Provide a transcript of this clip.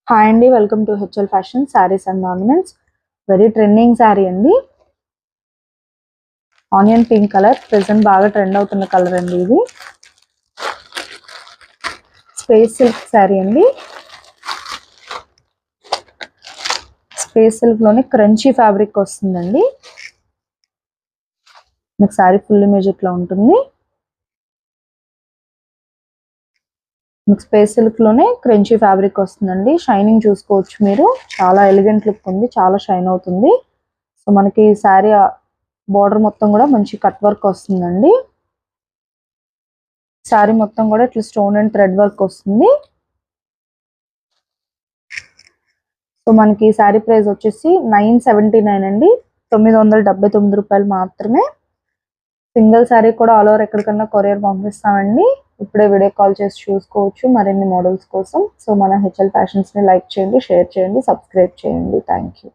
Hi అండి, welcome to HL fashion saris and ornaments. Very trending sari అండి. Onion pink colour present బాగా trend అవుతున్న colour అండి. ఇది స్పేస్ సిల్క్ శారీ అండి. స్పేస్ సిల్క్ లోనే క్రంచీ ఫ్యాబ్రిక్ వస్తుందండి. మీకు శారీ ఫుల్ ఇమేజ్ ఇట్లా ఉంటుంది. మీకు స్పేస్ సిల్క్ లోనే క్రంచీ ఫ్యాబ్రిక్ వస్తుందండి. షైనింగ్ చూసుకోవచ్చు మీరు, చాలా ఎలిగెంట్ లుక్ ఉంది, చాలా షైన్ అవుతుంది. సో మనకి శారీ బార్డర్ మొత్తం కూడా మంచి కట్ వర్క్ వస్తుందండి. శారీ మొత్తం కూడా ఇట్లా స్టోన్ అండ్ థ్రెడ్ వర్క్ వస్తుంది. సో మనకి శారీ ప్రైస్ వచ్చేసి 979 అండి, 979 రూపాయలు మాత్రమే. సింగిల్ శారీ కూడా ఆల్ ఓవర్ ఎక్కడికన్నా కొరియర్ పంపిస్తామండి. ఇప్పుడే వీడియో కాల్ చేసి చూసుకోవచ్చు మరిన్ని మోడల్స్ కోసం. సో మన హెచ్ఎల్ ఫ్యాషన్స్ ని లైక్ చేయండి, షేర్ చేయండి, సబ్స్క్రైబ్ చేయండి. Thank you.